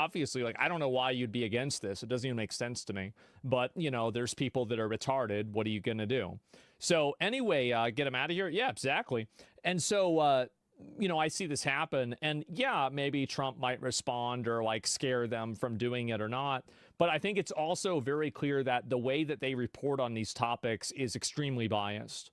obviously, like, I don't know why you'd be against this. It doesn't even make sense to me. But, you know, there's people that are retarded. What are you going to do? So anyway, get them out of here. Yeah, exactly. And so, you know, I see this happen, and yeah, maybe Trump might respond or like scare them from doing it or not. But I think it's also very clear that the way that they report on these topics is extremely biased.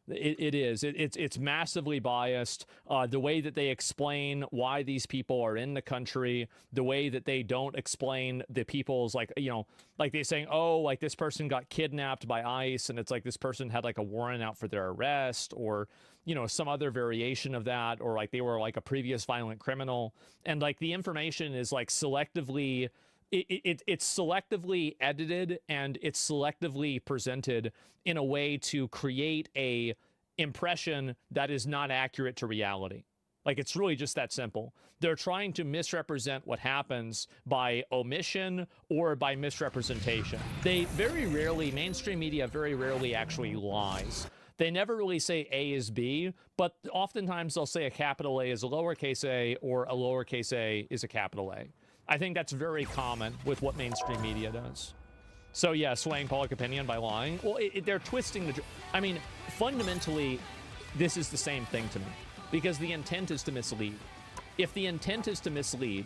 It is. It's massively biased. The way that they explain why these people are in the country, the way that they don't explain the people's, like, you know, like they're saying, oh, like this person got kidnapped by ICE, and it's like this person had like a warrant out for their arrest, or, you know, some other variation of that, or like they were like a previous violent criminal, and like the information is like selectively. It's selectively edited, and it's selectively presented in a way to create a impression that is not accurate to reality. Like, it's really just that simple. They're trying to misrepresent what happens by omission or by misrepresentation. They very rarely, mainstream media very rarely actually lies. They never really say A is B, but oftentimes they'll say a capital A is a lowercase a, or a lowercase a is a capital A. I think that's very common with what mainstream media does. So yeah, swaying public opinion by lying. Well, they're twisting the... I mean, fundamentally, this is the same thing to me, because the intent is to mislead. If the intent is to mislead,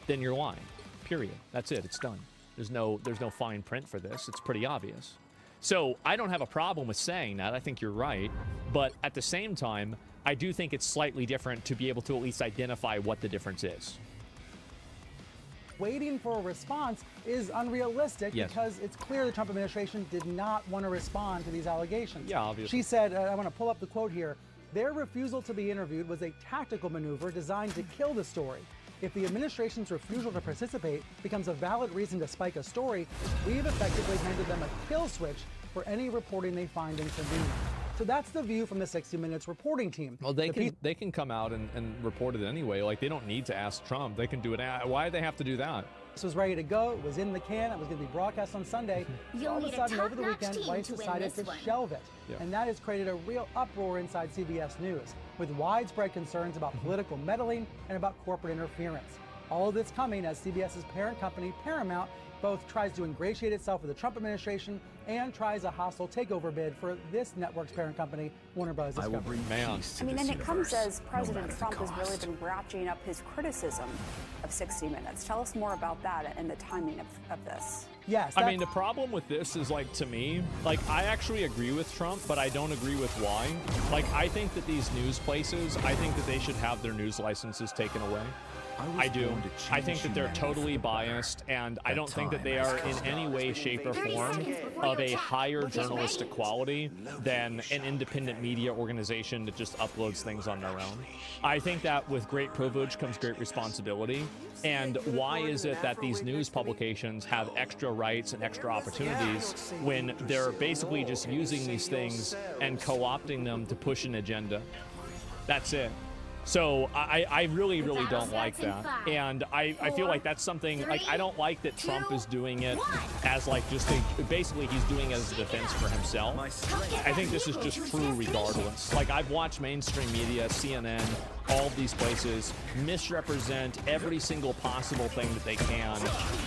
then you're lying. Period. That's it. It's done. There's no fine print for this. It's pretty obvious. So I don't have a problem with saying that. I think you're right. But at the same time, I do think it's slightly different to be able to at least identify what the difference is. Waiting for a response is unrealistic because it's clear the Trump administration did not want to respond to these allegations. Yeah, obviously. She said, I want to pull up the quote here, their refusal to be interviewed was a tactical maneuver designed to kill the story. If the administration's refusal to participate becomes a valid reason to spike a story, we've effectively handed them a kill switch for any reporting they find inconvenient. So that's the view from the 60 Minutes reporting team. Well, they can come out and report it anyway. Like, they don't need to ask Trump. They can do it. Why do they have to do that? This was ready to go. It was in the can. It was going to be broadcast on Sunday. All of a sudden, over the weekend, White decided to shelve it. Yeah. And that has created a real uproar inside CBS News, with widespread concerns about political meddling and about corporate interference. All of this coming as CBS's parent company, Paramount, both tries to ingratiate itself with the Trump administration and tries a hostile takeover bid for this network's parent company, Warner Bros. Discovery. I will bring peace to I mean, and it comes as President no Trump has really been ratcheting up his criticism of 60 Minutes. Tell us more about that and the timing of this. Yes. I mean, the problem with this is, like, to me, like, I actually agree with Trump, but I don't agree with why. Like, I think that these news places, I think that they should have their news licenses taken away. I do. I think that they're totally biased, and I don't think that they are in any way, shape, or form of a higher journalistic quality than an independent media organization that just uploads things on their own. I think that with great privilege comes great responsibility. And why is it that these news publications have extra rights and extra opportunities when they're basically just using these things and co-opting them to push an agenda? That's it. So I really, really don't like that. And I feel like that's something, like, I don't like that Trump is doing it as, like, just basically he's doing it as a defense for himself. I think this is just true regardless. Like, I've watched mainstream media, CNN, all of these places misrepresent every single possible thing that they can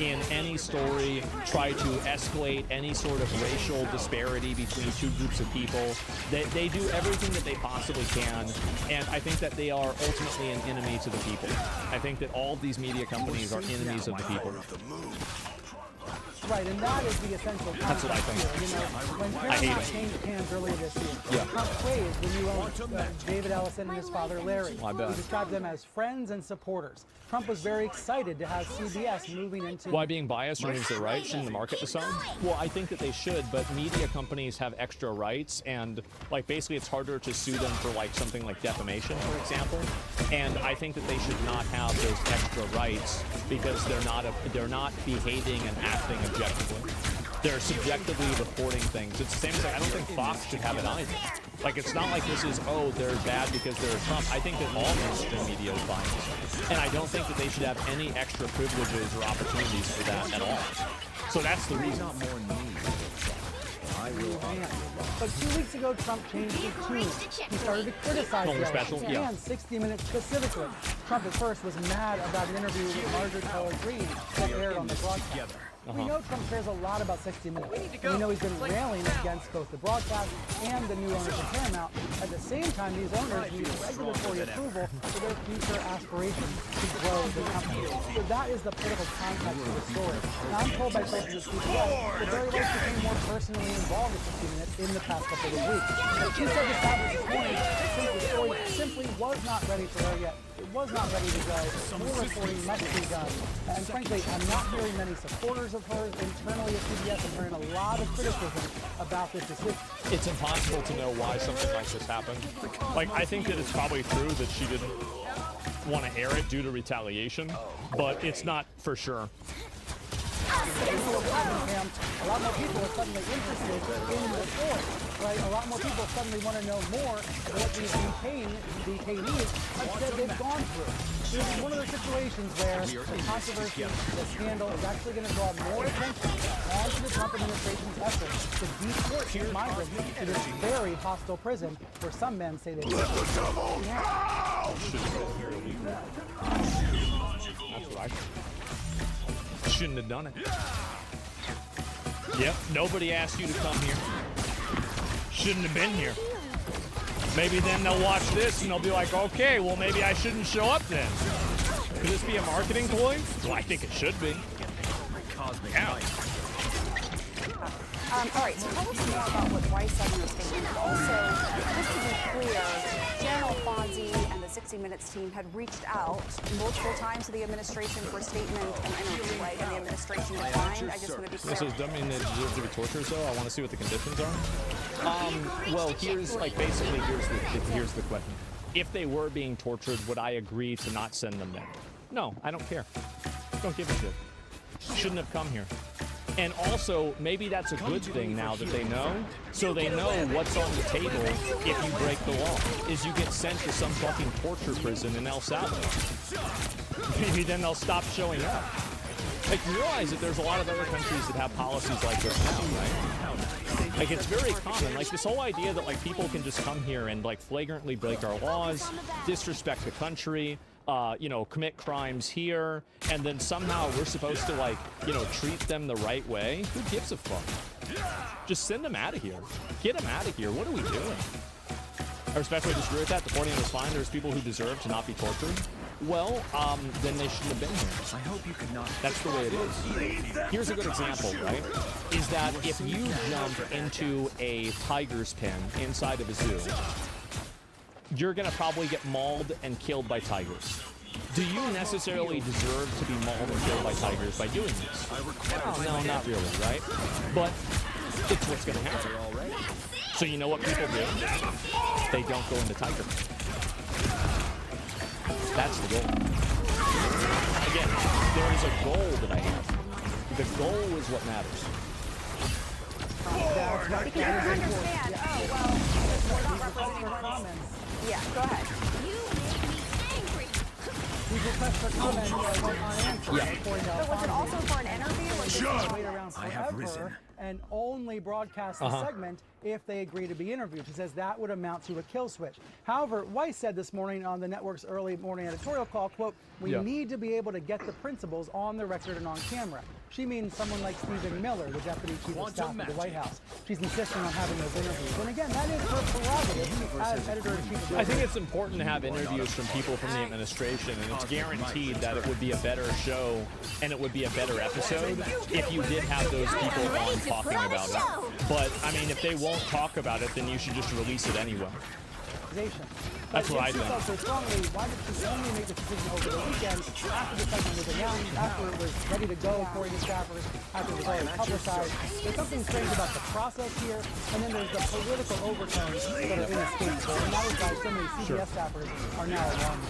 in any story, try to escalate any sort of racial disparity between two groups of people. They do everything that they possibly can, and I think that they are ultimately an enemy to the people. I think that all of these media companies are enemies of the people. Right, and that is the essential concept. That's what I think. Here. You know, when Paramount changed hands earlier this year, Trump praised the new owner, David Ellison and his father, Larry. He described them as friends and supporters. Trump was very excited to have CBS moving into... Why being biased removes their rights? Shouldn't the market decide? Well, I think that they should, but media companies have extra rights, and, like, basically it's harder to sue them for, like, something like defamation, for example. And I think that they should not have those extra rights because they're not behaving and acting objectively. They're subjectively reporting things. It's the same as, like, I don't think Fox should have it either. Like, it's not like this is, oh, they're bad because they're Trump. I think that all mainstream media is biased. And I don't think that they should have any extra privileges or opportunities for that at all. So that's the reason. new hand. But 2 weeks ago, Trump changed his tune. He started to criticize the and 60 Minutes specifically. Trump at first was mad about an interview with Marjorie Taylor Greene that aired on the broadcast. We know Trump cares a lot about 60 Minutes. We know he's been railing against both the broadcast and the new owners of Paramount. At the same time, these owners need regulatory approval for their future aspirations to grow the company. So that is the political context of the story. Now, I'm told by sources at CBS that Barry Weiss became more personally involved with 60 Minutes in the past couple of weeks. She said this happened this morning since the story simply was not ready for her yet. It was not ready to go. More reporting must be done. And frankly, I'm not hearing many supporters of hers internally at CBS. I'm hearing a lot of criticism about this decision. It's impossible to know why something like this happened. Like, I think that it's probably true that she didn't want to air it due to retaliation, but it's not for sure. A lot more people are suddenly interested in the story, right? A lot more people suddenly want to know more about what these detainees have said they've gone through. This is one of those situations where the controversy, the scandal is actually going to draw more attention onto the Trump administration's efforts to deport migrants to this very hostile prison where some men say they let the devil out! That's right. Shouldn't have done it. Yep, nobody asked you to come here. Shouldn't have been here. Maybe then they'll watch this and they'll be like, okay, well, maybe I shouldn't show up then. Could this be a marketing ploy? Well, I think it should be. Yeah. All right, so tell us more about what Weiss said in her statement. Also, just to be clear, General Fonzie and the 60 Minutes team had reached out multiple times to the administration for a statement and interview, right? And the administration declined. I just want to be clear. So does that mean they deserve to be tortured, though? I want to see what the conditions are. Well, here's the question. If they were being tortured, would I agree to not send them there? No, I don't care. Don't give a shit. Shouldn't have come here. And also, maybe that's a good thing now that they know. So they know what's on the table if you break the law. Is you get sent to some fucking torture prison in El Salvador. Maybe then they'll stop showing up. Like, you realize that there's a lot of other countries that have policies like this now, right? Like, it's very common. Like, this whole idea that, like, people can just come here and, like, flagrantly break our laws, disrespect the country, you know, commit crimes here, and then somehow we're supposed to, like, you know, treat them the right way? Who gives a fuck? Just send them out of here. Get them out of here. What are we doing? I respectfully disagree with that. Deporting them is fine. There's people who deserve to not be tortured. Well, then they shouldn't have been here. I hope you could not. That's the way it is. Here's a good example, right? Is that if you jump into a tiger's pen inside of a zoo, you're going to probably get mauled and killed by tigers. Do you necessarily deserve to be mauled and killed by tigers by doing this? No, not really, right? But it's what's going to happen. So you know what people do? They don't go into tiger. That's the goal. Again, there is a goal that I have. The goal is what matters. That's right. Because you understand. Oh, well, we're not representing women. Yeah, go ahead. These requests for comment went unanswered. But was it also for an interview? Or just wait around forever and only broadcast the segment if they agree to be interviewed. He says that would amount to a kill switch. However, Weiss said this morning on the network's early morning editorial call, quote, we need to be able to get the principals on the record and on camera. She means someone like Stephen Miller, the Deputy Chief of Staff of the White House. She's insisting on having those interviews. And again, that is her prerogative as editor-in-chief. I think it's important to have interviews from people from the administration, and it's guaranteed that it would be a better show and it would be a better episode if you did have those people on talking about it. But, I mean, if they won't talk about it, then you should just release it anyway. That's what I think. So strongly, why did she only make the decision over the weekend after the segment was announced, after it was ready to go according to staffers, after it was already publicized? There's something strange about the process here, and then there's the political overtones that are inescapable, and that is why so many CBS staffers are now alarmed.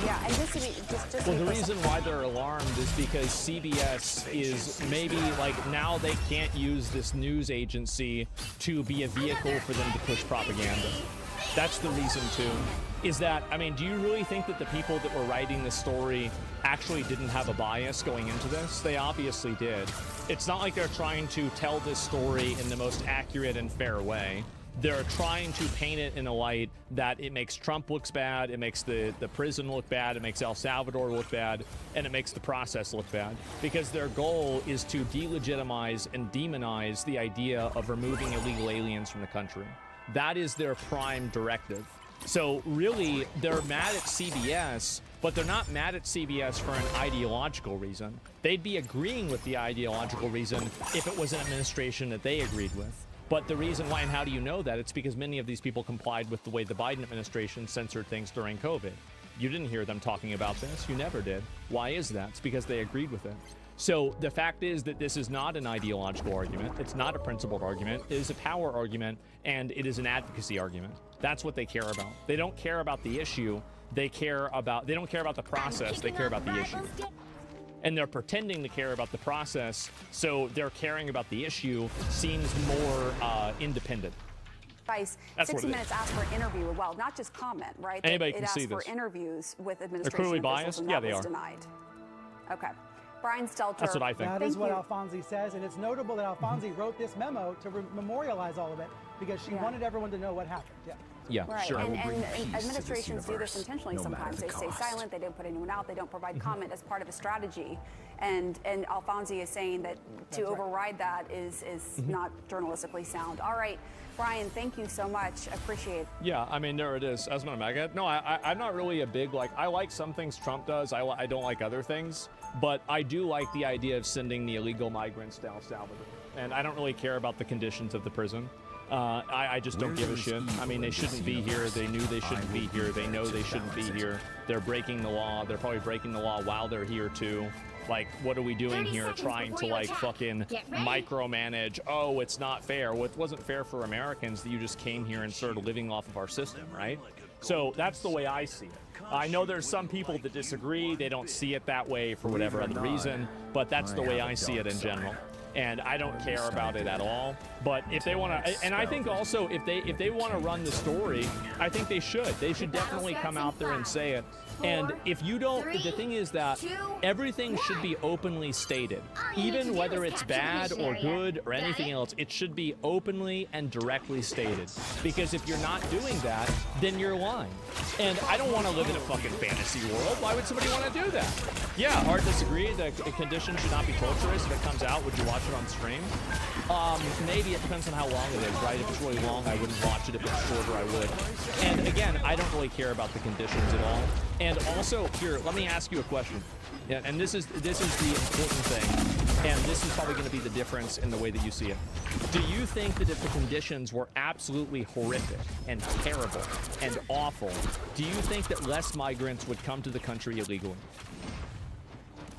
Yeah, and just to be, just well, the reason why they're alarmed is because CBS is maybe like now they can't use this news agency to be a vehicle for them to push propaganda. That's the reason too. Is that, I mean, do you really think that the people that were writing this story actually didn't have a bias going into this? They obviously did. It's not like they're trying to tell this story in the most accurate and fair way. They're trying to paint it in a light that it makes Trump look bad, it makes the prison look bad, it makes El Salvador look bad, and it makes the process look bad. Because their goal is to delegitimize and demonize the idea of removing illegal aliens from the country. That is their prime directive. So really, they're mad at CBS, but they're not mad at CBS for an ideological reason. They'd be agreeing with the ideological reason if it was an administration that they agreed with. But the reason why, and how do you know that? It's because many of these people complied with the way the Biden administration censored things during COVID. You didn't hear them talking about this. You never did. Why is that? It's because they agreed with it. So the fact is that this is not an ideological argument. It's not a principled argument. It is a power argument, and it is an advocacy argument. That's what they care about. They don't care about the issue. They don't care about the process. They care about the issue. And they're pretending to care about the process, so their caring about the issue seems more independent. Vice, 60 Minutes asked for an interview. Well, not just comment, right? Anybody can see this. It asked for interviews with administration They're clearly biased? and Yeah, that they was are. denied. Okay. Brian Stelter. That's what I think. That is what Alfonsi says, and it's notable that Alfonsi wrote this memo to memorialize all of it because she wanted everyone to know what happened. Yeah. Yeah, right. sure. And administrations do this intentionally sometimes. They stay silent, they don't put anyone out, they don't provide comment as part of a strategy. And Alfonsi is saying that to override that is not journalistically sound. All right, Brian, thank you so much. Appreciate it. Yeah, I mean, there it is. Asma Magad. No, I'm not really a big, like, I like some things Trump does. I don't like other things. But I do like the idea of sending the illegal migrants to El Salvador. And I don't really care about the conditions of the prison. I just don't give a shit. I mean, they shouldn't be here. They knew they shouldn't be here. They know they shouldn't be here. They're breaking the law. They're probably breaking the law while they're here, too. Like, what are we doing here? Trying to, like, fucking micromanage. Oh, it's not fair. Well, it wasn't fair for Americans that you just came here and started living off of our system, right? So that's the way I see it. I know there's some people that disagree. They don't see it that way for whatever other reason, but that's the way I see it in general. And I don't care about it at all. But if they want to, and I think also if they want to run the story, I think they should. They should definitely come out there and say it. And if you don't, the thing is that everything should be openly stated. Even whether it's bad or good or anything else, it should be openly and directly stated. Because if you're not doing that, then you're lying. And I don't want to live in a fucking fantasy world. Why would somebody want to do that? Yeah, hard disagree. The condition should not be torturous. If it comes out, would you watch it on stream? Maybe. It depends on how long it is, right? If it's really long, I wouldn't watch it. If it's shorter, I would. And again, I don't really care about the conditions at all. And also, here, let me ask you a question. Yeah, and this is the important thing, and this is probably going to be the difference in the way that you see it. Do you think that if the conditions were absolutely horrific and terrible and awful, do you think that less migrants would come to the country illegally?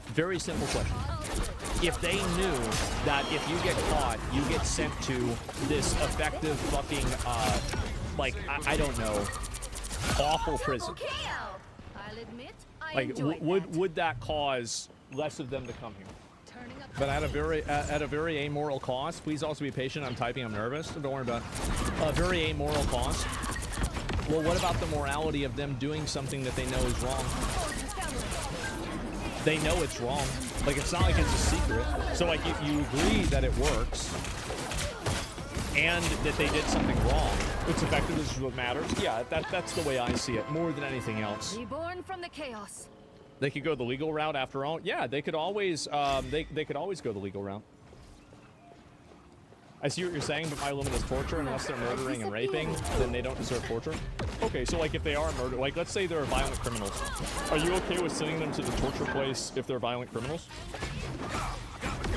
Very simple question. If they knew that if you get caught, you get sent to this effective fucking, like, I don't know, awful prison. Like, would that cause less of them to come here? But at a very amoral cost. Please also be patient. I'm typing. I'm nervous. Don't worry about it. A very amoral cost. Well, what about the morality of them doing something that they know is wrong? They know it's wrong. Like, it's not like it's a secret. So, like, you agree that it works and that they did something wrong. It's effective, this is what matters. Yeah, that's the way I see it, more than anything else. Reborn from the chaos. They could go the legal route after all. Yeah, they could always they could always go the legal route. I see what you're saying, but my limit is torture. Unless they're murdering and raping, then they don't deserve torture. Okay, so like if they are murder, like let's say they're violent criminals, are you okay with sending them to the torture place if they're violent criminals?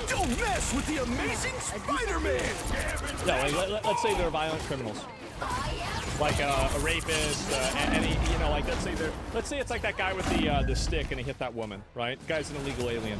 Don't mess with the amazing Spider-Man! Yeah, like let's say they're violent criminals, like a rapist, any, you know, like let's say it's like that guy with the stick and he hit that woman, right? The guy's an illegal alien.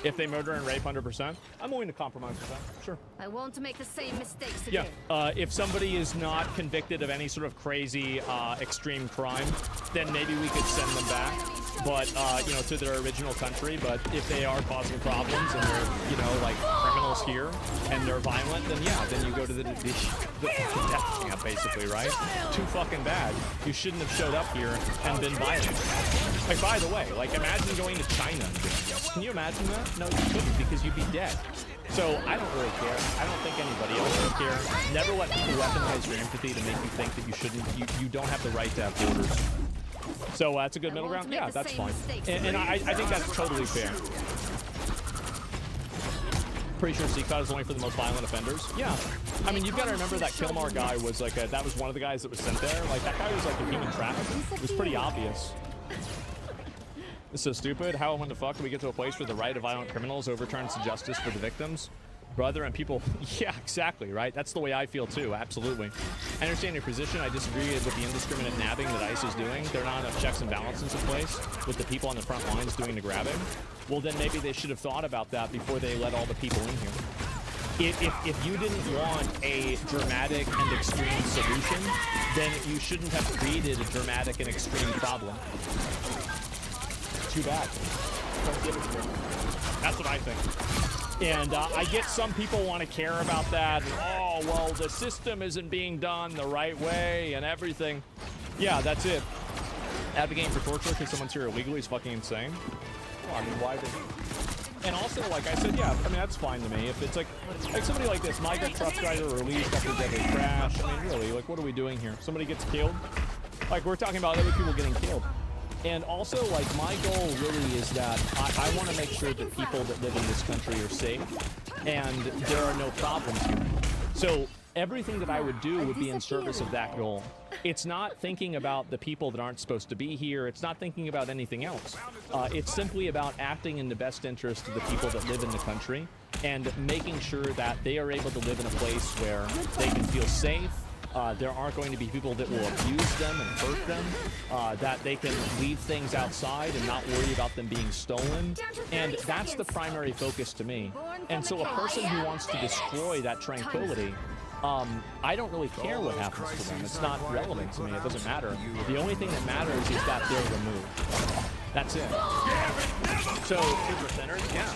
If they murder and rape 100%, I'm willing to compromise with that. Sure. I want make the same mistakes again. Yeah. If somebody is not convicted of any sort of crazy, extreme crime, then maybe we could send them back. but you know, to their original country. But if they are causing problems and they're, you know, like criminals here and they're violent, then yeah, then you go to the fucking death camp, basically, right? Too fucking bad. You shouldn't have showed up here and been violent. Like, by the way, like, imagine going to China and doing this. Can you imagine that? No, you couldn't, because you'd be dead. So I don't really care. I don't think anybody else would care. Never let people weaponize your empathy to make you think that you shouldn't, you don't have the right to have borders. So that's a good middle ground? Yeah, that's fine. And I think that's totally fair. Pretty sure CCOT is only for the most violent offenders. Yeah. I mean, you've got to remember that Kilmar guy was like that was one of the guys that was sent there. Like, that guy was like a human trafficker. It was pretty obvious. It's so stupid. How and when the fuck do we get to a place where the right of violent criminals overturns the justice for the victims? Brother, and people, yeah, exactly, right? That's the way I feel too, absolutely. I understand your position. I disagree with the indiscriminate nabbing that ICE is doing. There are not enough checks and balances in place with the people on the front lines doing the grabbing. Well, then maybe they should have thought about that before they let all the people in here. If you didn't want a dramatic and extreme solution, then you shouldn't have created a dramatic and extreme problem. Too bad. Don't give it to them. That's what I think. And I get some people want to care about that. And, oh, well, the system isn't being done the right way and everything. Yeah, that's it. Advocating for torture because someone's here illegally is fucking insane. Well, I mean, why did... And also, like I said, yeah, I mean, that's fine to me. If it's like somebody like this, migrant truck driver released after deadly crash. I mean, really, like, what are we doing here? Somebody gets killed? Like, we're talking about other people getting killed. And also, like, my goal really is that I want to make sure that people that live in this country are safe and there are no problems here. So everything that I would do would be in service of that goal. It's not thinking about the people that aren't supposed to be here. It's not thinking about anything else. It's simply about acting in the best interest of the people that live in the country and making sure that they are able to live in a place where they can feel safe. There aren't going to be people that will abuse them and hurt them, that they can leave things outside and not worry about them being stolen. And that's the primary focus to me. And so a person who wants to destroy that tranquility, I don't really care what happens to them. It's not relevant to me. It doesn't matter. The only thing that matters is that they're removed. That's it. So, super centered, yeah.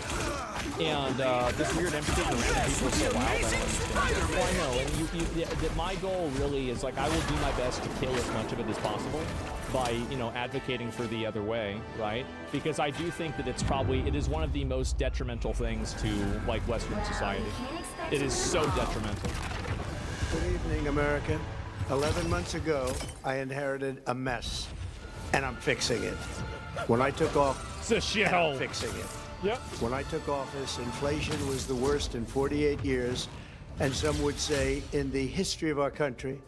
And this weird empathy for people is so wild. Well, I know. And my goal really is, like, I will do my best to kill as much of it as possible by, you know, advocating for the other way, right? Because I do think that it is one of the most detrimental things to, like, Western society. It is so detrimental. Good evening, America. 11 months ago, I inherited a mess, and I'm fixing it. When I took off, it's a shithole. I'm fixing it. Yep. When I took office, inflation was the worst in 48 years, and some would say in the history of our country,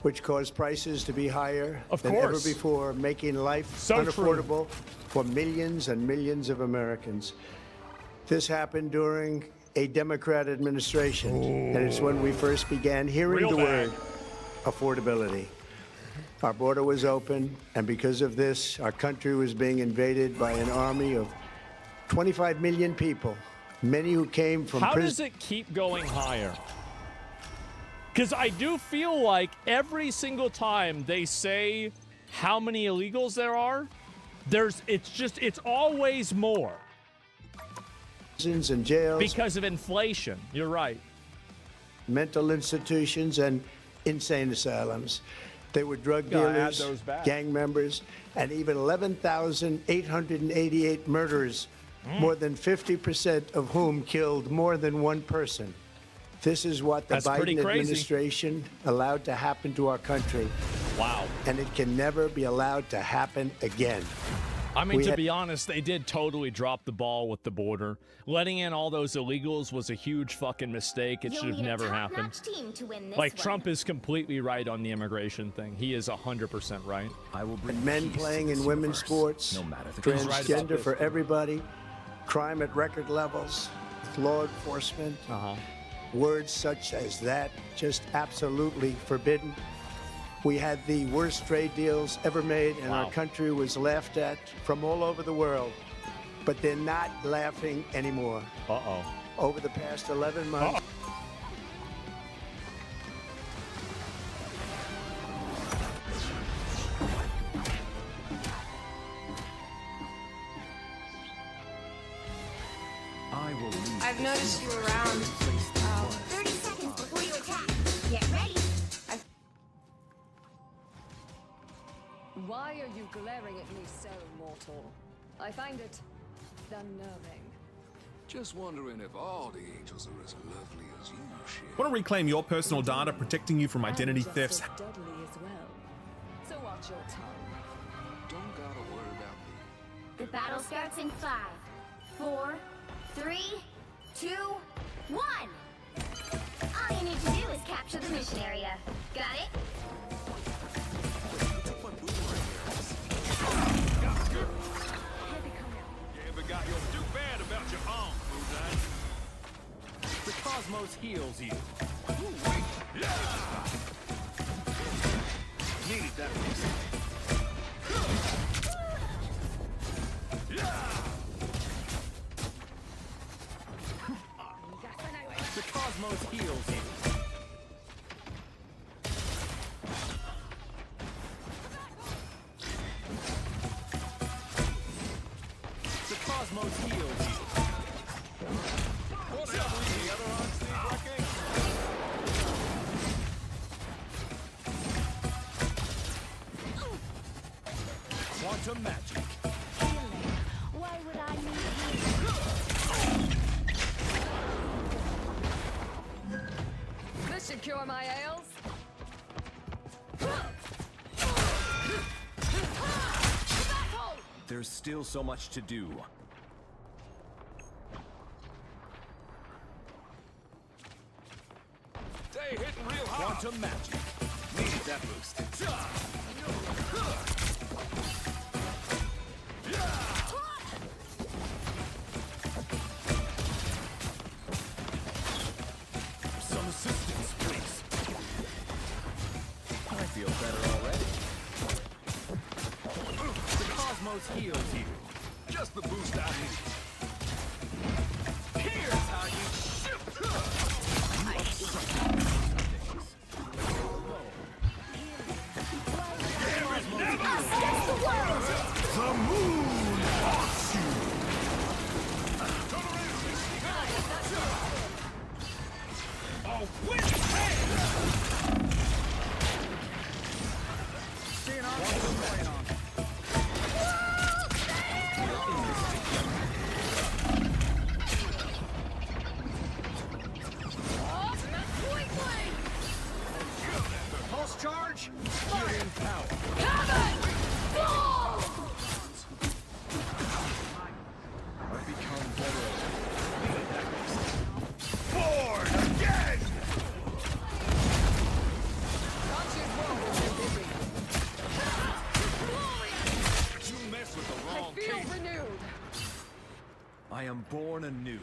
which caused prices to be higher than ever before, making life unaffordable for millions and millions of Americans. This happened during a Democrat administration, and it's when we first began hearing the word affordability. Our border was open, and because of this, our country was being invaded by an army of 25 million people, many who came from How does it keep going higher? Because I do feel like every single time they say how many illegals there are, it's always more. Prisons and jails. Because of inflation, you're right. Mental institutions and insane asylums. They were drug dealers, gang members, and even 11,888 murderers, more than 50% of whom killed more than one person. This is what the Biden administration allowed to happen to our country. Wow. And it can never be allowed to happen again. I mean, to be honest, they did totally drop the ball with the border. Letting in all those illegals was a huge fucking mistake. It should have never happened. Like, Trump is completely right on the immigration thing. He is 100% right. I will bring men playing in women's sports, transgender for everybody, crime at record levels, law enforcement. Words such as that just absolutely forbidden. We had the worst trade deals ever made, and our country was laughed at from all over the world. But they're not laughing anymore. Over the past 11 months. I've noticed you around. 30 seconds before you attack. Get ready. Why are you glaring at me so, mortal? I find it unnerving. Just wondering if all the angels are as lovely as you, shit. Want to reclaim your personal data, protecting you from identity And thefts? just as deadly as well. So watch your tongue. Don't gotta worry about me. The battle starts in 5, 4, 3, 2, 1. All you need to do is capture the mission area. Got it? You ever got your too bad about your arm, Moonlight? The cosmos heals you. Need that The cosmos heals you. The cosmos heals you. What's up, the other on Steve Wrecking? Quantum magic. Why would I need This should cure my ails. There's still so much to do. Stay hitting real hard. Quantum magic. Need that boost. Some assistance, please. I feel better already. The cosmos heals you. Just the boost I need. Here's how you The moon haunts you. Oh, win pulse charge. Healing power. I've become better. Born again! You mess with the wrong Feel king. renewed. I am born anew.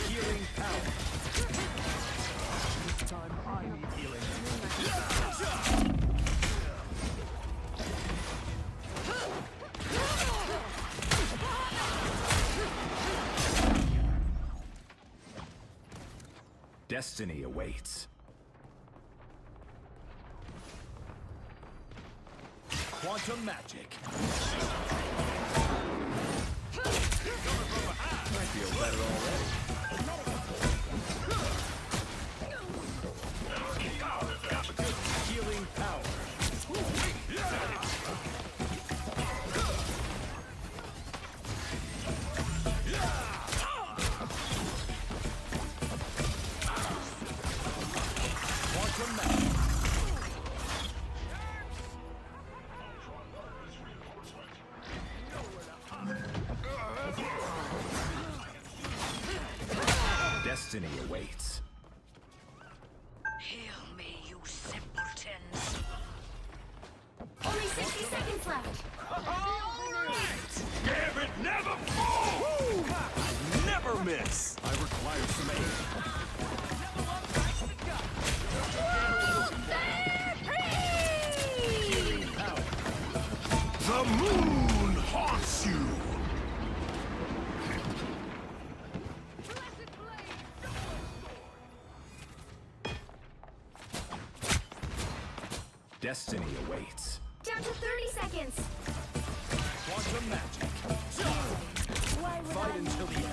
Healing power. This time I need healing. Destiny awaits. Quantum magic. I feel better already. Healing power. Quantum magic. Destiny awaits. Heal me, you simpletons. Only 60 seconds left. Damn it, never fall! Never miss. I require some aid. Healing power. The moon haunts you! destiny awaits. Down to 30 seconds. Quantum magic. Fight until the end.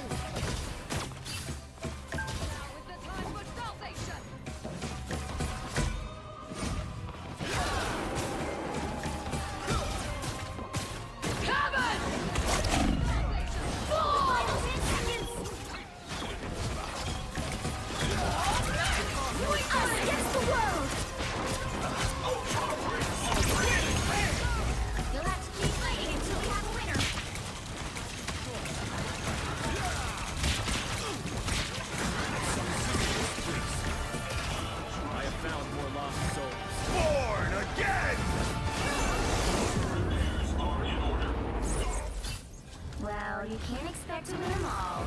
Well, you can't expect to win them all.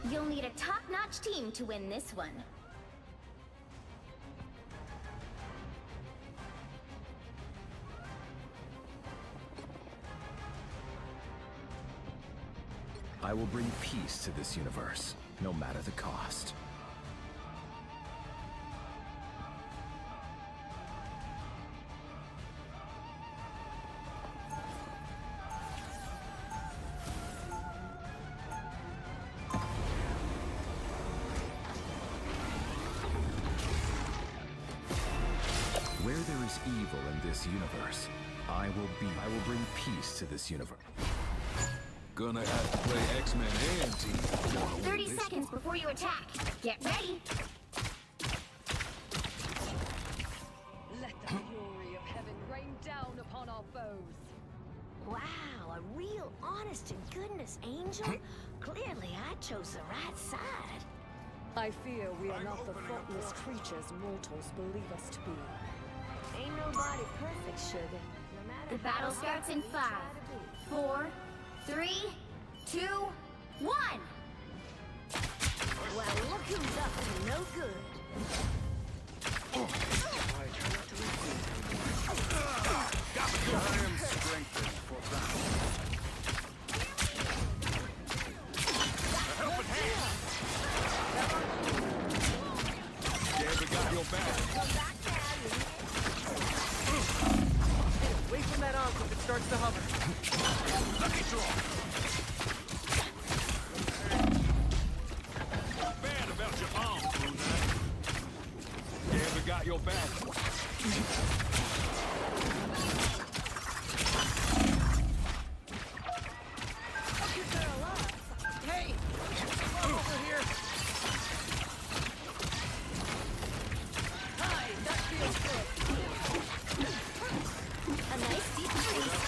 You'll need a top-notch team to win this one. I will bring peace to this universe, no matter the cost. Where there is evil in this universe, I will bring peace to this universe. Gonna have to play X-Men and team. 30 seconds before you attack. Get ready. Let the fury of heaven rain down upon our foes. Wow, a real honest-to-goodness angel? Clearly I chose the right side. I fear we are not the faultless creatures mortals believe us to be. Ain't nobody perfect, sugar. No matter The battle starts in 5, 4, 3, 2, 1. Well, look who's up to no good. I am strengthened for battle. A helping hand! Gabby got your back. Wait from that arm if it starts to hover. Lucky draw. Bad about your arm, Brunei. Gabby got your back. Hey! Over here! Hi, that feels good. A nice deep freeze.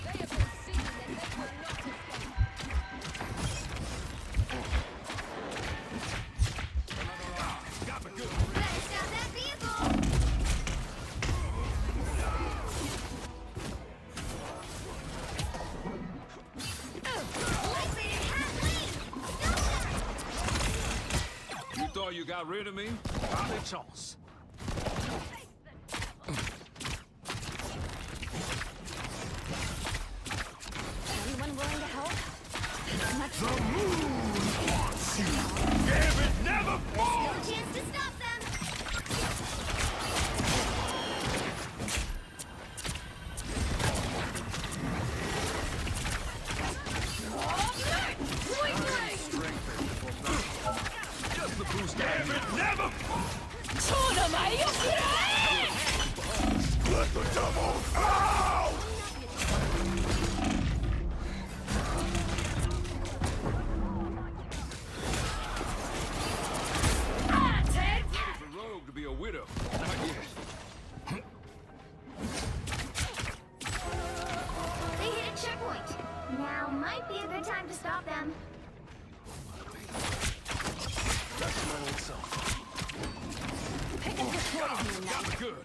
They have been seen and they will not escape. Got the good. Better stop that vehicle. Lightsaber half lane. Stop that. You thought you got rid of me? Pas de chance. Anyone willing to help? The moon wants you. Gambit never falls. No chance to stop them. Just the boost. Gambit never falls. Let the devil out. might be a good time to stop them. That's my old self. Pick up your poison now. Good.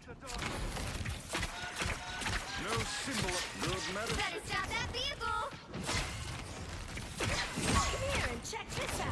No symbol of good medicine. Better stop that vehicle! Come here and check this out.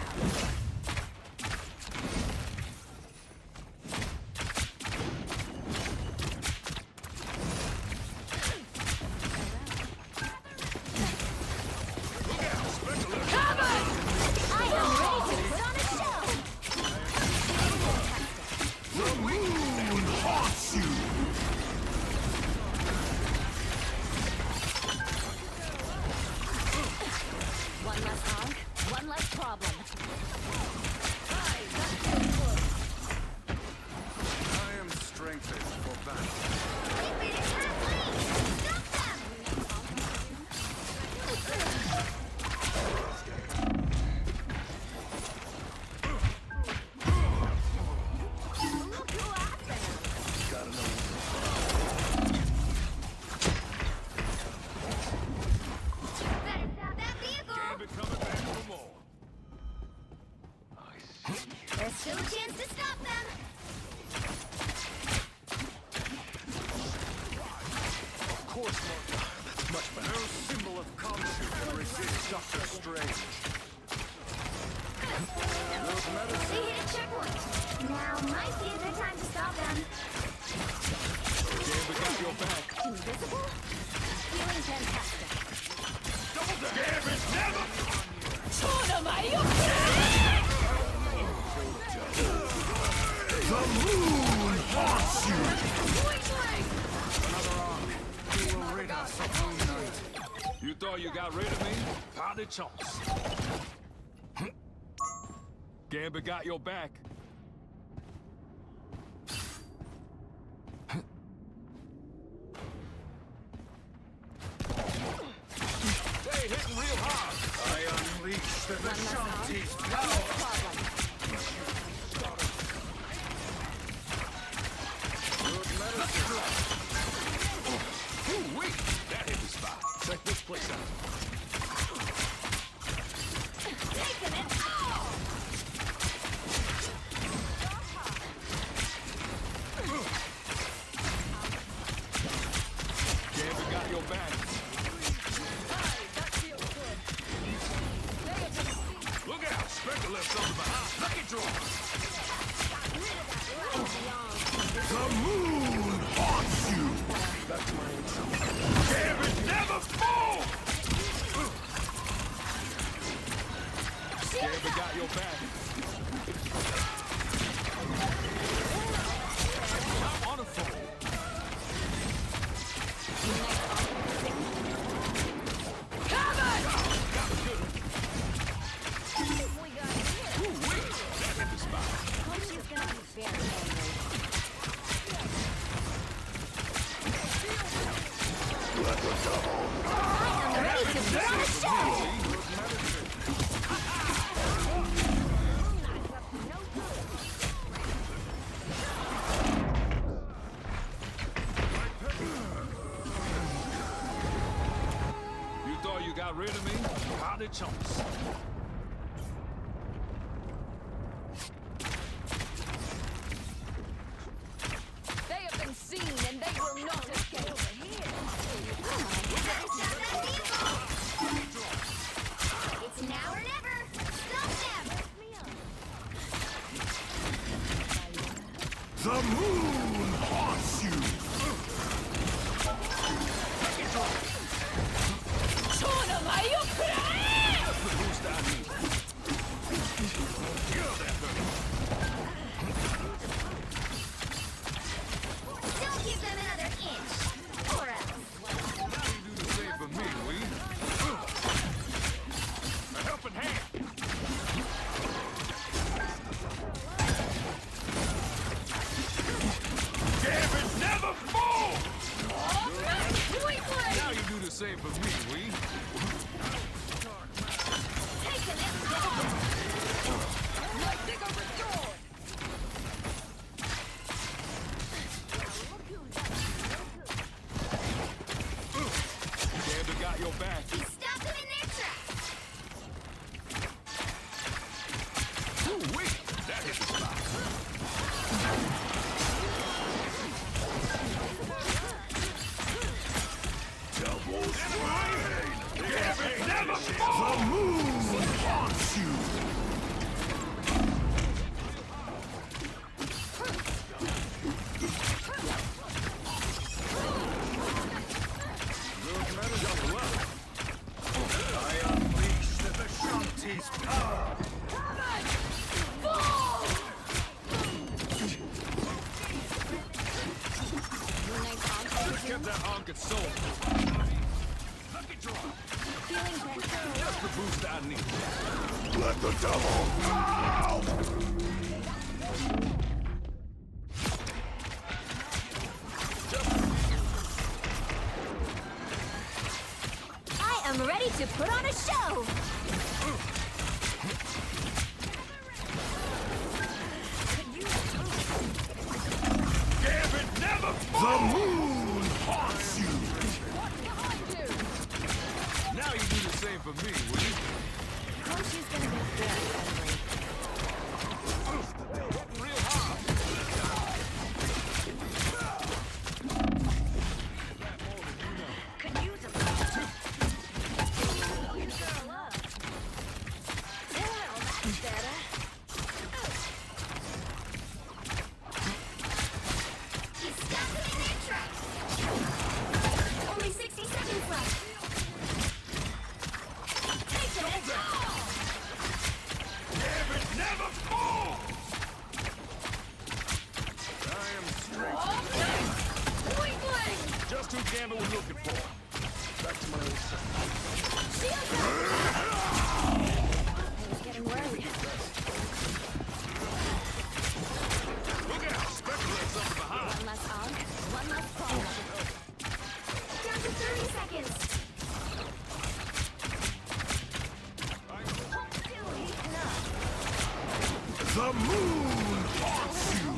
One less hog, one less problem. I am strengthened for battle. There's still a chance to stop them! Of course, Lord. That's much better. No symbol of Khonshu can resist Doctor Strange. They hit a checkpoint. Now might be a good time to stop them. Okay, we got your back. Invisible? Feeling fantastic. Double down. Gambit never! The moon haunts you! Another arm. You will rid us of Moon Knight. You thought you got rid of me? Pas de chance. Gambit got your back. They hitting real hard. I unleash the Vishanti's power. Good medicine. Ooh-wee. That hit the spot. Check this place out. Taking it all! Gambit got your back. Look out! Spectre left something behind. Lucky draw. The moon haunts you! That's my answer. Gambit never fall! Gambit got your back. I'm on a phone. Ooh-wee. That hit the spot. She's gonna be very angry. I'm ready to put on a show! You thought you got rid of me? Pas de chance. They have been seen and they will not escape. It's now or never! Stop them! The moon haunts you! Boost I need. Kill that thing. Don't give them another inch! Or else. Now you do the same for me, Wee. A helping hand. Gambit never fall! Now you do the same for me, Wee. Taking it all! Gambit got your back. He stopped them in their tracks! punk and soul. Lucky draw. Just the boost I need. Let the devil out! I'm ready to put on a show! Gambit never falls! The moon haunts you! Now you do the same for me, will you? Coach is gonna be very angry. Real hard! Could use a Only 60 seconds left. Never fall! I am straight. Point blank! Just who Gambit was looking for. Back to my old self. I was getting worried. Look out! Spectre left something behind. One less on, one less problem. Down to 30 seconds. The moon haunts you!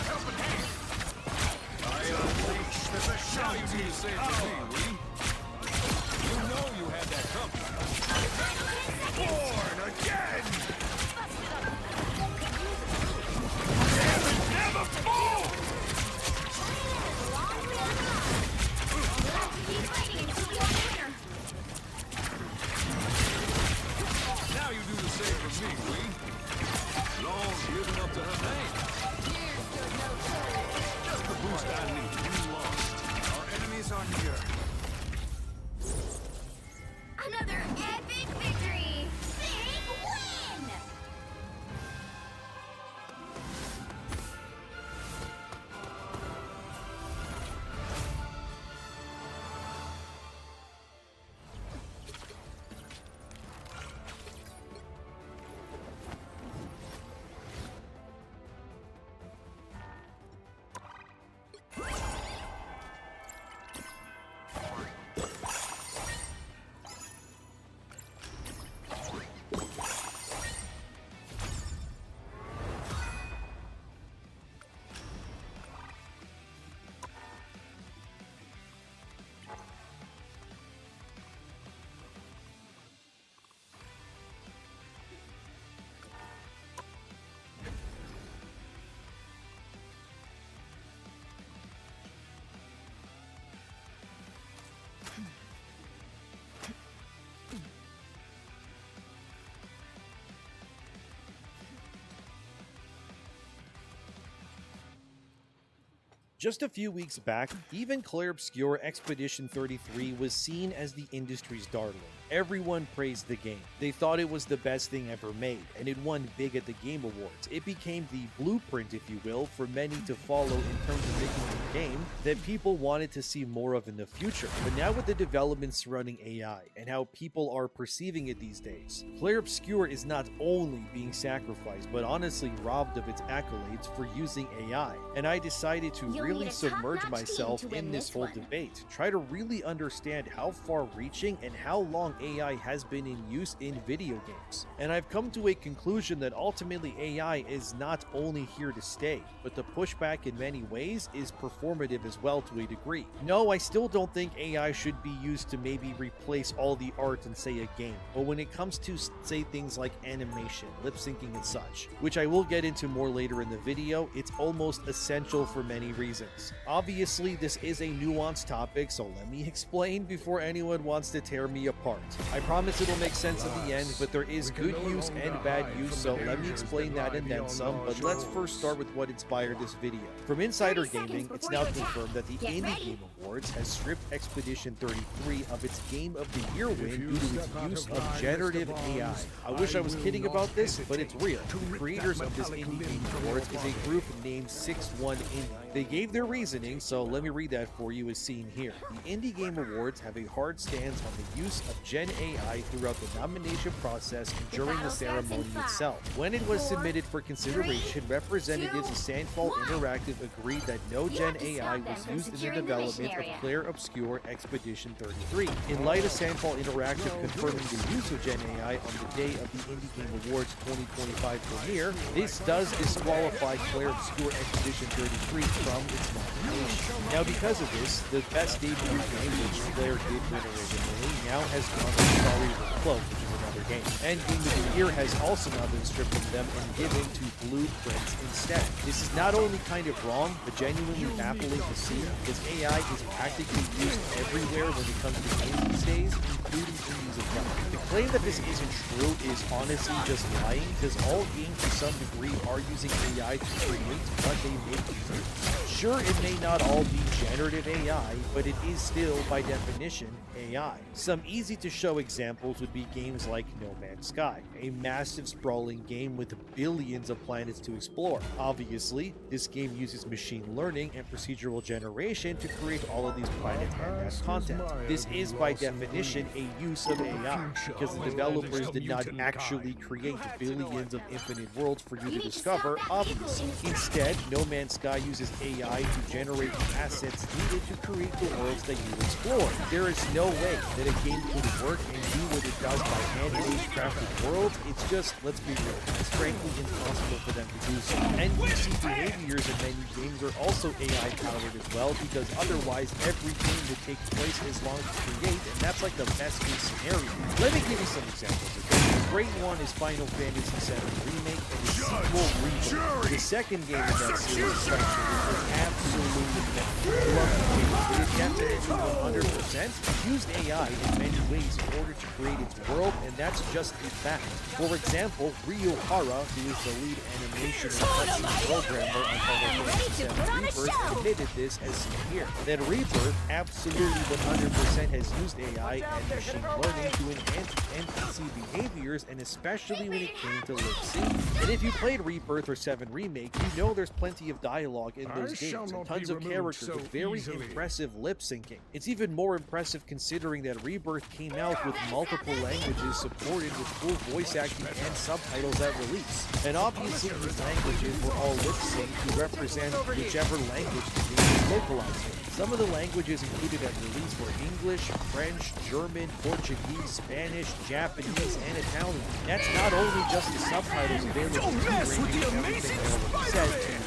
Helping hand! I unleash the shout you do the same for me, will you? You know you had that coming. Born again! Gambit never falls! Keep fighting until you're a winner. Now you do the same for me, will you? Long living up to her name. Just the boost I need. We lost. Our enemies are near. Another epic victory! Big win! Just a few weeks back, even Clair Obscur Expedition 33 was seen as the industry's darling. Everyone praised the game. They thought it was the best thing ever made, and it won big at the Game Awards. It became the blueprint, if you will, for many to follow in terms of making a game that people wanted to see more of in the future. But now with the developments surrounding AI and how people are perceiving it these days, Clair Obscur is not only being sacrificed, but honestly robbed of its accolades for using AI. And I decided to really submerge myself in this whole debate, try to really understand how far-reaching and how long AI has been in use in video games. And I've come to a conclusion that ultimately AI is not only here to stay, but the pushback in many ways is performative as well to a degree. No, I still don't think AI should be used to maybe replace all the art in, say, a game, but when it comes to, say, things like animation, lip syncing and such, which I will get into more later in the video, it's almost essential for many reasons. Obviously, this is a nuanced topic, so let me explain before anyone wants to tear me apart. I promise it'll make sense in the end, but there is good use and bad use, so let me explain that and then some, but let's first start with what inspired this video. From Insider Gaming, it's now confirmed that the Indie Game Awards has stripped Expedition 33 of its Game of the Year win due to its use of generative AI. I wish I was kidding about this, but it's real. The creators of this Indie Game Awards is a group named 6-1 Indie. They gave their reasoning, so let me read that for you as seen here. The Indie Game Awards have a hard stance on the use of Gen AI throughout the nomination process and during the ceremony itself. When it was submitted for consideration, representatives of Sandfall Interactive agreed that no Gen AI was used in the development of Clair Obscur Expedition 33. In light of Sandfall Interactive confirming the use of Gen AI on the day of the Indie Game Awards 2025 premiere, this does disqualify Clair Obscur Expedition 33 from its nomination. Now, because of this, the best debut game, which Clair did win originally, now has gone to Starry Cloak, which is another game. And Game of the Year has also now been stripped from them and given to Blueprints instead. This is not only kind of wrong, but genuinely baffling to see, because AI is practically used everywhere when it comes to games these days, including indies as well. The claim that this isn't true is honestly just lying, because all games to some degree are using AI to create what they make users. Sure, it may not all be generative AI, but it is still, by definition, AI. Some easy to show examples would be games like No Man's Sky, a massive sprawling game with billions of planets to explore. Obviously, this game uses machine learning and procedural generation to create all of these planets and that content. This is, by definition, a use of AI, because the developers did not actually create billions of infinite worlds for you to discover, obviously. Instead, No Man's Sky uses AI to generate the assets needed to create the worlds that you explore. There is no way that a game could work and do what it does by hand-based crafted worlds. It's just, let's be real, it's frankly impossible for them to do so. NPC behaviors in many games are also AI powered as well, because otherwise every game would take twice as long to create, and that's like the best case scenario. Let me give you some examples. A great one is Final Fantasy VII Remake and its sequel Rebirth. The second game in that series, especially, was absolutely phenomenal. Love the game, but it definitely 100% used AI in many ways in order to create its world, and that's just a fact. For example, Ryo Hara, who is the lead animation and cutscene programmer on Final Fantasy VII Rebirth, admitted this as seen here. That Rebirth absolutely 100% has used AI and machine learning to enhance NPC behaviors, and especially when it came to lip sync. And if you played Rebirth or 7 Remake, you know there's plenty of dialogue in those games, and tons of characters with very impressive lip syncing. It's even more impressive considering that Rebirth came out with multiple languages supported with full voice acting and subtitles at release. And obviously these languages were all lip synced to represent whichever language the game is localized in. Some of the languages included at release were English, French, German, Portuguese, Spanish, Japanese, and Italian. That's not only just the subtitles available to everything I already said to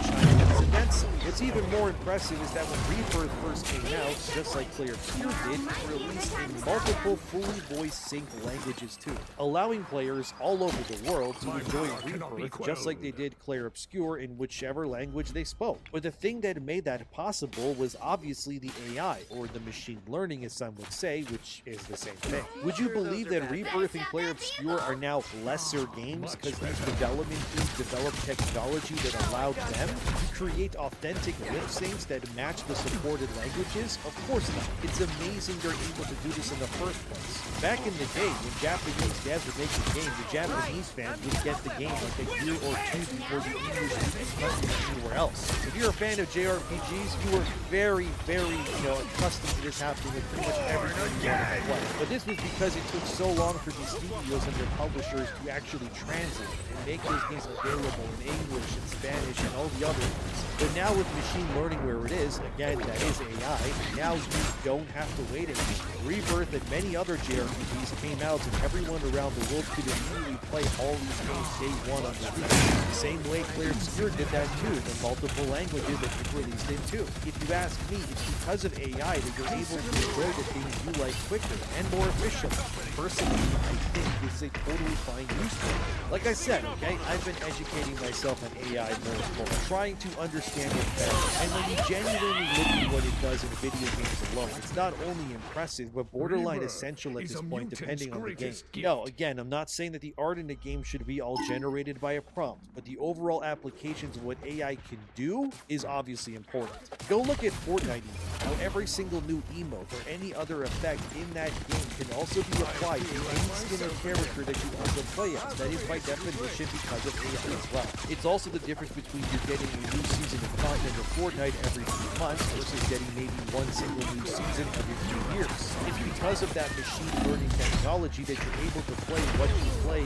Chinese and then some. What's even more impressive is that when Rebirth first came out, just like Clair Obscur did, it released in multiple fully voice-synced languages too, allowing players all over the world to enjoy Rebirth just like they did Clair Obscur in whichever language they spoke. But the thing that made that possible was obviously the AI, or the machine learning as some would say, which is the same thing. Would you believe that Rebirth and Clair Obscur are now lesser games because these development teams developed technology that allowed them to create authentic lip syncs that match the supported languages? Of course not. It's amazing they're able to do this in the first place. Back in the day, when Japanese devs would make a game, the Japanese fans would get the game like a year or two before the English country anywhere else. If you're a fan of JRPGs, you are very, accustomed to this happening with pretty much everything you want to play. But this was because it took so long for these studios and their publishers to actually translate and make those games available in English and Spanish and all the other ones. But now with machine learning where it is, again, that is AI, now you don't have to wait anymore. Rebirth and many other JRPGs came out and everyone around the world could immediately play all these games day one on the release. The same way Clair Obscur did that too, in multiple languages that it released in too. If you ask me, it's because of AI that you're able to enjoy the things you like quicker and more efficiently. Personally, I think this is a totally fine use for it. Like I said, okay, I've been educating myself on AI more, trying to understand it better. And when you genuinely look at what it does in video games alone, it's not only impressive, but borderline essential at this point, depending on the game. No, again, I'm not saying that the art in the game should be all generated by a prompt, but the overall applications of what AI can do is obviously important. Go look at Fortnite, how every single new emote or any other effect in that game can also be applied to any skin or character that you also play as. That is by definition because of AI as well. It's also the difference between you getting a new season of content of Fortnite every few months versus getting maybe one single new season every few years. It's because of that machine learning technology that you're able to play what you play,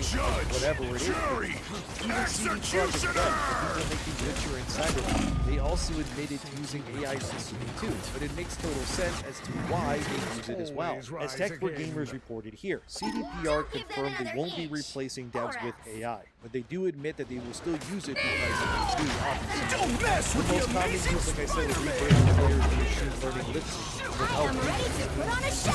whatever it is. Even CD Projekt Red, the people making Witcher and Cyberpunk, they also admitted to using AI system too, but it makes total sense as to why they use it as well. As Tech4Gamers reported here, CDPR confirmed they won't be replacing devs with AI, but they do admit that they will still use it because of the obviously. Don't mess with the most common use, like I said, is replacing players with machine learning lip sync. I'm ready to put on a show!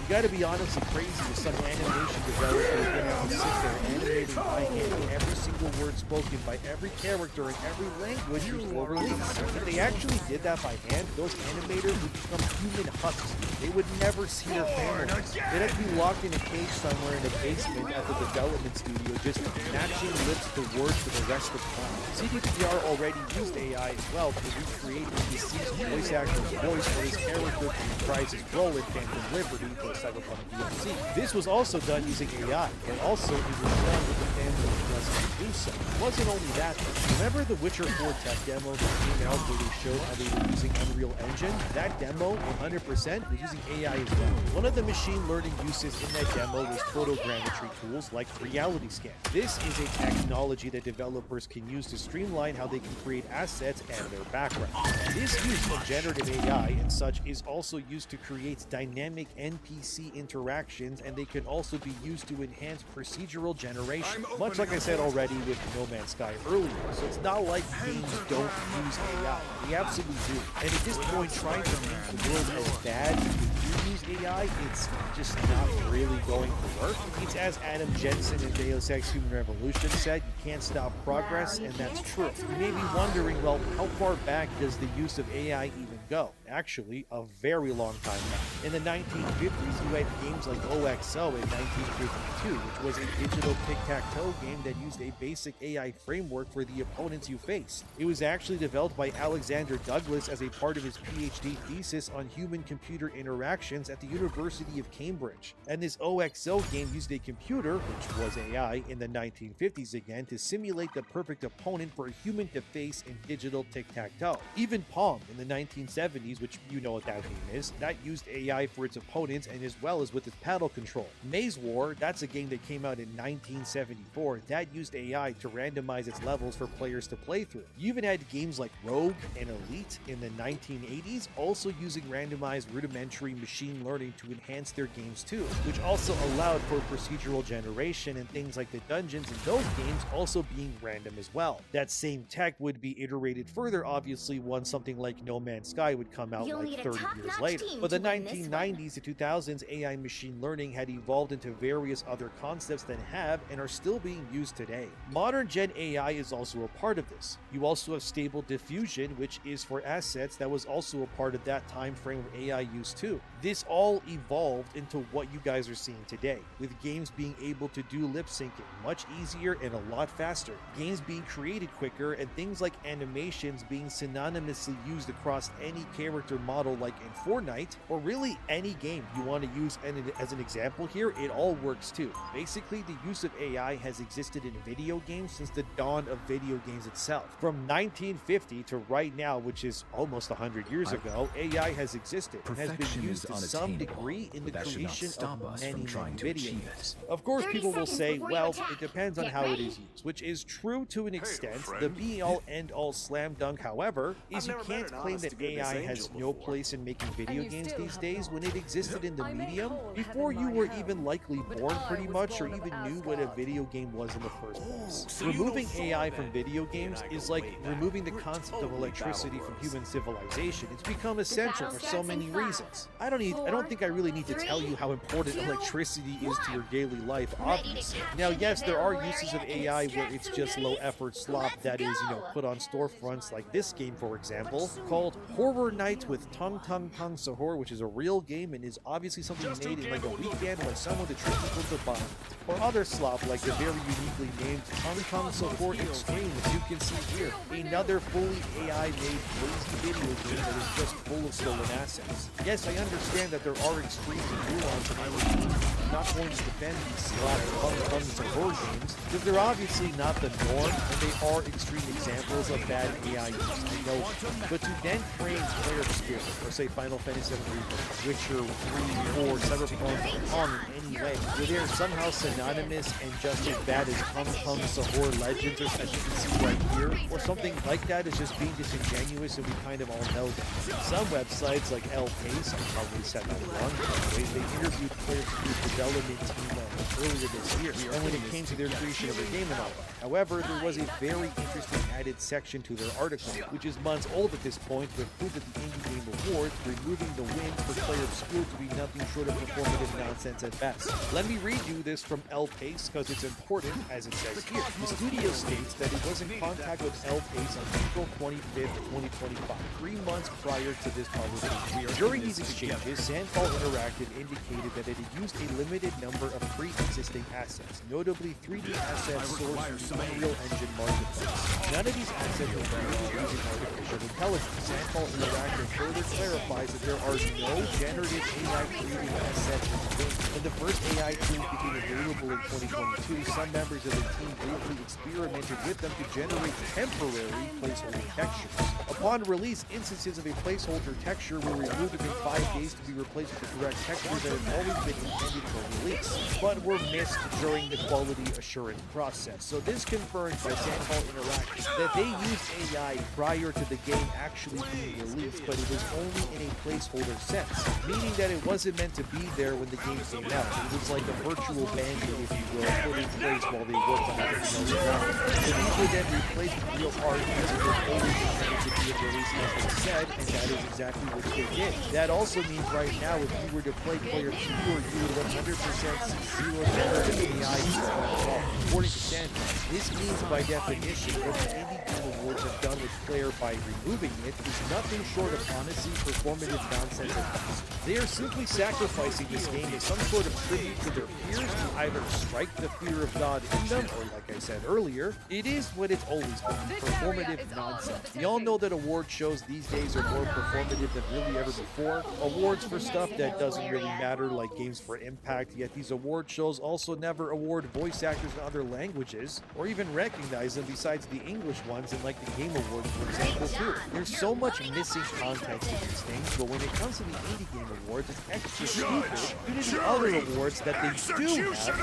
You gotta be honestly crazy with some animation developers are gonna have to sit there animating by hand every single word spoken by every character in every language before release. If they actually did that by hand, those animators would become human husks. They would never see their families. They'd have to be locked in a cage somewhere in a basement at the development studio just matching lips to words for the rest of the time. CDPR already used AI as well to recreate the deceased voice actor's voice for his character to reprise his role in Phantom Liberty for Cyberpunk DLC. This was also done using AI, but also it was done with the fans that doesn't do so. It wasn't only that, though. Remember the Witcher 4 tech demo that came out where they showed how they were using Unreal Engine? That demo, 100%, was using AI as well. One of the machine learning uses in that demo was photogrammetry tools like Reality Scan. This is a technology that developers can use to streamline how they can create assets and their background. This use of generative AI and such is also used to create dynamic NPC interactions, and they can also be used to enhance procedural generation, much like I said already with No Man's Sky earlier. So it's not like games don't use AI. They absolutely do. And at this point, trying to make the world as bad as we use AI, it's just not really going to work. It's as Adam Jensen in Deus Ex Human Revolution said, you can't stop progress, and that's true. You may be wondering, well, how far back does the use of AI even go? Actually, a very long time back. In the 1950s, you had games like OXO in 1952, which was a digital tic-tac-toe game that used a basic AI framework for the opponents you faced. It was actually developed by Alexander Douglas as a part of his PhD thesis on human-computer interactions at the University of Cambridge. And this OXO game used a computer, which was AI, in the 1950s again, to simulate the perfect opponent for a human to face in digital tic-tac-toe. Even Pong in the 1970s, which you know what that game is, that used AI for its opponents and as well as with its paddle control. Maze War, that's a game that came out in 1974, that used AI to randomize its levels for players to play through. You even had games like Rogue and Elite in the 1980s also using randomized rudimentary machine learning to enhance their games too, which also allowed for procedural generation and things like the dungeons in those games also being random as well. That same tech would be iterated further obviously once something like No Man's Sky would come out like 30 years later. But the 1990s to 2000s, AI machine learning had evolved into various other concepts that have and are still being used today. Modern Gen AI is also a part of this. You also have Stable Diffusion, which is for assets that was also a part of that time frame of AI use too. This all evolved into what you guys are seeing today, with games being able to do lip syncing much easier and a lot faster, games being created quicker, and things like animations being synonymously used across any character model like in Fortnite, or really any game you want to use. And as an example here, it all works too. Basically, the use of AI has existed in video games since the dawn of video games itself. From 1950 to right now, which is almost 100 years ago, AI has existed and has been used to some degree in the creation of many video games. Of course, people will say, well, it depends on how it is used, which is true to an extent. The be-all, end-all slam dunk, however, is you can't claim that AI has has no place in making video games these days when it existed in the medium before you were even likely born pretty much, or even knew what a video game was in the first place. Removing AI from video games is like removing the concept of electricity from human civilization. It's become essential for so many reasons. I don't think I really need to tell you how important electricity is to your daily life, obviously. Now, yes, there are uses of AI where it's just low effort slop that is, put on storefronts, like this game, for example, called Horror Nights with Tung Tung Tung Sahur, which is a real game and is obviously something made in like a weekend by someone to trick people to buy. Or other slop like the very uniquely named Tung Tung Sahur Extreme, as you can see here, another fully AI-made crazy video game that is just full of stolen assets. Yes, I understand that there are extremes and nuance, and I'm not going to defend these slop Tung Tung Sahur games, because they're obviously not the norm, and they are extreme examples of bad AI use, I know. But to then frame Clair Obscur, or say Final Fantasy VII, Witcher 3, 4, Cyberpunk, Pong in any way, where they're somehow synonymous and just as bad as Tung Tung Sahur Legends, or as you can see right here, or something like that, is just being disingenuous, and we kind of all know that. Some websites like El Pace, I probably said that wrong, they interviewed Clair Obscur's development team earlier this year, and when it came to their creation of their game and all that. However, there was a very interesting added section to their article, which is months old at this point, to prove that the Indie Game Awards removing the win for Clair Obscur to be nothing short of performative nonsense at best. Let me read you this from El Pace because it's important, as it says here. The studio states that it was in contact with El Pace on April 25th, 2025, 3 months prior to this publication. During these exchanges, Sandfall Interactive indicated that it had used a limited number of pre-existing assets, notably 3D assets sourced from the Unreal Engine marketplace. None of these assets were created using artificial intelligence. Sandfall Interactive further clarifies that there are no generative AI created assets in the game. When the first AI tools became available in 2022, some members of the team briefly experimented with them to generate temporary placeholder textures. Upon release, instances of a placeholder texture were removed within 5 days to be replaced with the correct texture that had always been intended for release, but were missed during the quality assurance process. So this confirms by Sandfall Interactive that they used AI prior to the game actually being released, but it was only in a placeholder sense, meaning that it wasn't meant to be there when the game came out. It was like a virtual band-aid, if you will, put in place while they worked on everything else around. So these were then replaced with real art because it was always intended to be a release, as they said, and that is exactly what they did. That also means right now, if you were to play Clair Obscur, you would 100% see zero generative AI at all. According to Sandfall, this means by definition what the Indie Game Awards have done with Clair by removing it is nothing short of honestly performative nonsense at best. They are simply sacrificing this game as some sort of tribute to their peers to either strike the fear of God in them, or like I said earlier, it is what it's always been, performative nonsense. We all know that award shows these days are more performative than really ever before. Awards for stuff that doesn't really matter, like Games for Impact, yet these award shows also never award voice actors in other languages, or even recognize them besides the English ones in like the Game Awards, for example, too. There's so much missing context to these things, but when it comes to the Indie Game Awards, it's extra stupid due to the other awards that they do have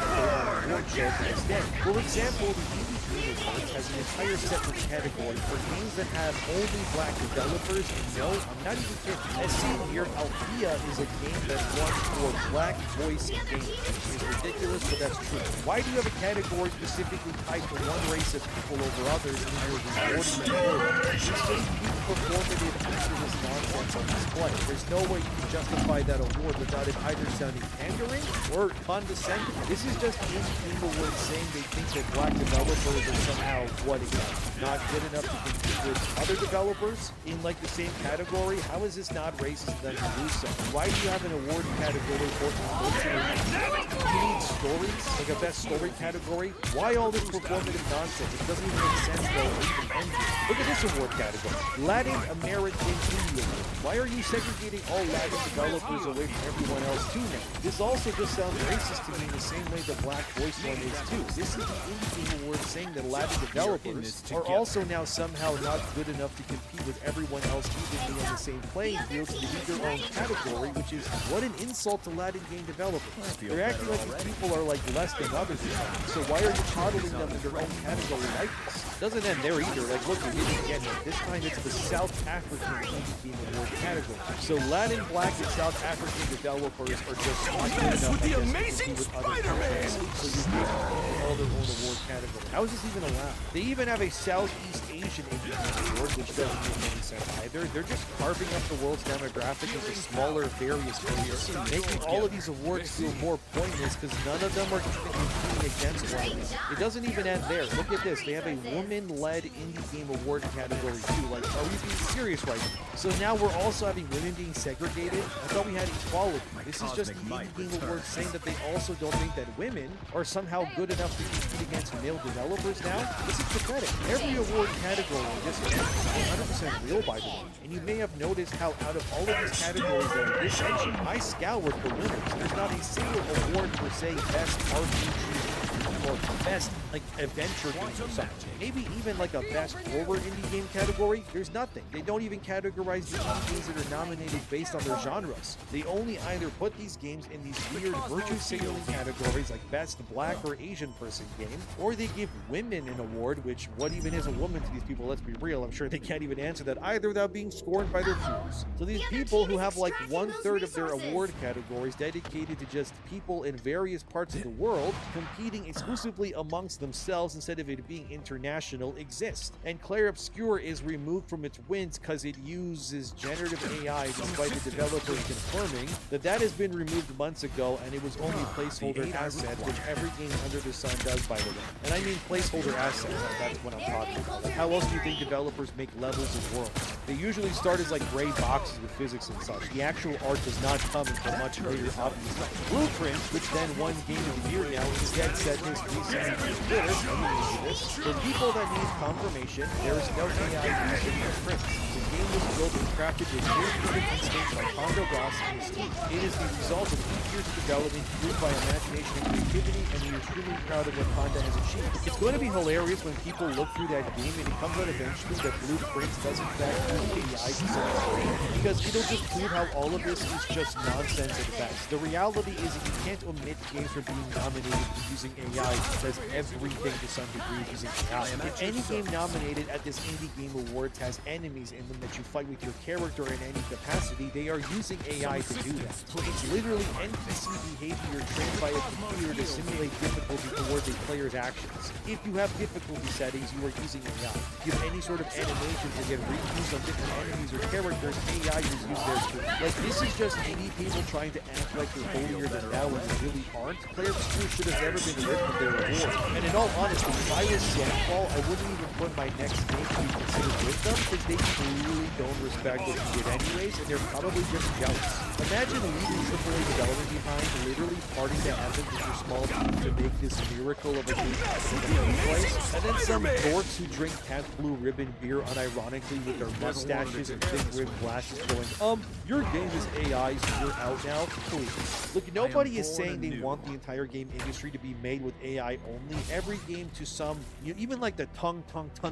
award shows instead. For example, the Indie Game Awards has an entire separate category for games that have only black developers, and no, I'm not even kidding. As seen here, Althea is a game that won for black voice games, which is ridiculous, but that's true. Why do you have a category specifically tied to one race of people over others and you're rewarding them for it? It's just keep performative activist nonsense on display. There's no way you can justify that award without it either sounding pandering or condescending. This is just Indie Game Awards saying they think that black developers are somehow, what again, not good enough to compete with other developers in like the same category. How is this not racist of them to do so? Why do you have an award category for emotional? You need stories, like a best story category. Why all this performative nonsense? It doesn't even make sense though, or even end here. Look at this award category, Latin American Indie Award. Why are you segregating all Latin developers away from everyone else too now? This also just sounds racist to me in the same way the Black Voice one is too. This is the Indie Game Award saying that Latin developers are also now somehow not good enough to compete with everyone else evenly on the same playing field to need their own category, which is what an insult to Latin game developers. They're acting like these people are like less than others. So why are you coddling them in their own category like this? doesn't end there either. Like, look, we did it again. This time it's the South African Indie Game Award category. So Latin Black and South African developers are just not good enough the to amazing compete with other countries. So you give all their own award category. How is this even allowed? They even have a Southeast Asian Indie Game Award, which doesn't make any sense either. They're just carving up the world's demographic into smaller, various areas, making all of these awards feel more pointless because none of them are competing against one another. It doesn't even end there. Look at this. They have a woman-led indie game award category too. Like, are we being serious right now? So now we're also having women being segregated? I thought we had equality. This is just the Indie Game Awards saying that they also don't think that women are somehow good enough to compete against male developers now. This is pathetic. Every award category is 100% real, by the way. And you may have noticed how out of all of these categories that I just mentioned, I scoured the winners. There's not a single award for, say, best RPG or best like adventure game or something. Maybe even like a best horror indie game category. There's nothing. They don't even categorize the indie games that are nominated based on their genres. They only either put these games in these weird virtue signaling categories like best black or Asian person game, or they give women an award, which what even is a woman to these people? Let's be real. I'm sure they can't even answer that either without being scorned by their peers. So these people who have like 1/3 of their award categories dedicated to just people in various parts of the world competing exclusively amongst themselves instead of it being international exist. And Clair Obscur is removed from its wins because it uses generative AI, despite the developers confirming that that has been removed months ago and it was only a placeholder asset, which every game under the sun does, by the way. And I mean placeholder assets, that's what I'm talking about. Like, how else do you think developers make levels of worlds? They usually start as like gray boxes with physics and such. The actual art does not come until much later, obviously. Blueprint, which then won Game of the Year now, instead said this recently to Twitter, for people that need confirmation, there is no AI used in Blueprint. The game was built and crafted with new physics instincts by Hondo Ross and his team. It is the result of 8 years of development fueled by imagination and creativity, and we are extremely proud of what Honda has achieved. It's going to be hilarious when people look through that game and it comes out eventually that Blueprint does in fact use AI to some degree, because it'll just prove how all of this is just nonsense at best. The reality is that you can't omit games from being nominated using AI because everything to some degree is using AI. If any game nominated at this Indie Game Awards has enemies in them that you fight with your character in any capacity, they are using AI to do that. So it's literally NPC behavior trained by a computer to simulate difficulty towards a player's actions. If you have difficulty settings, you are using AI. If you have any sort of animations that get reused on different enemies or characters, AI is used there too. Like, this is just indie people trying to act like they're holier than thou when they really aren't. Clair Obscur should have never been ripped of their award. And in all honesty, if I was Sandfall, I wouldn't even put my next game to be considered with them because they clearly don't respect what you did anyways, and they're probably just jealous. Imagine leaving AAA development behind, literally parting the heavens with your small team to make this miracle of a game place, and then some dorks who drink Pabst Blue Ribbon beer unironically with their mustaches and thick-rimmed glasses going, your game is AI, so you're out now? Please. Look, nobody is saying they want the entire game industry to be made with AI only. Every game to some, even like the Tung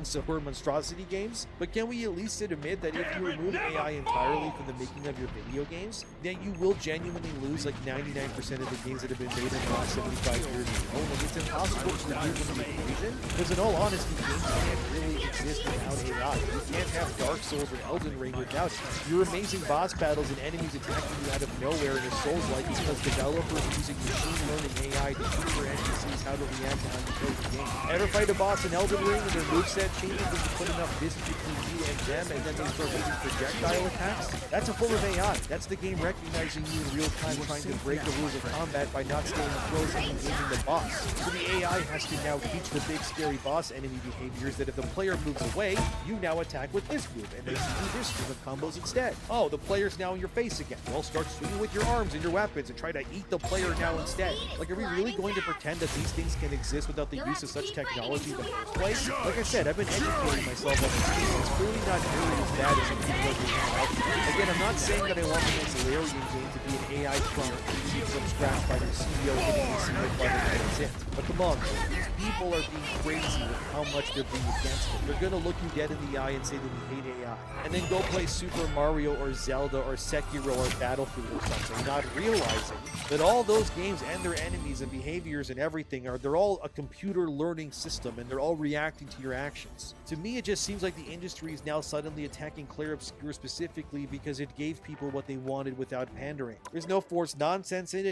Silver Monstrosity games, but can we at least admit that if you remove AI entirely from the making of your video games, then you will genuinely lose like 99% of the games that have been made in the last 75 years. Like, it's impossible to remove from the equation, because in all honesty, games can't really exist without AI. You can't have Dark Souls or Elden Ring without your amazing boss battles and enemies attacking you out of nowhere in a Souls-like because developers using machine learning AI to teach their NPCs how to react to how you play the game. Ever fight a boss in Elden Ring and their moveset changes when you put enough distance between you and them and then they start using projectile attacks? That's a form of AI. That's the game recognizing you in real time trying to break the rules of combat by not staying close and engaging the boss. So the AI has to now teach the big scary boss enemy behaviors that if the player moves away, you now attack with this move and then you do this string of combos instead. Oh, the player's now in your face again. Well, start swinging with your arms and your weapons and try to eat the player now instead. Like, are we really going to pretend that these things can exist without the use of such technology in the first place? Like I said, I've been educating myself on this game. It's clearly not nearly as bad as some people are being out. Again, I'm not saying that I want the next layer Millions aim to be an AI clone created from scratch by their CEO hitting a single button and that's it. But come on, these people are being crazy with how much they're being against it. They're gonna look you dead in the eye and say that we hate AI, and then go play Super Mario or Zelda or Sekiro or Battlefield or something, not realizing that all those games and their enemies and behaviors and everything they're all a computer learning system, and they're all reacting to your actions. To me, it just seems like the industry is now suddenly attacking Clair Obscur specifically because it gave people what they wanted without pandering. There's no forced nonsense in it.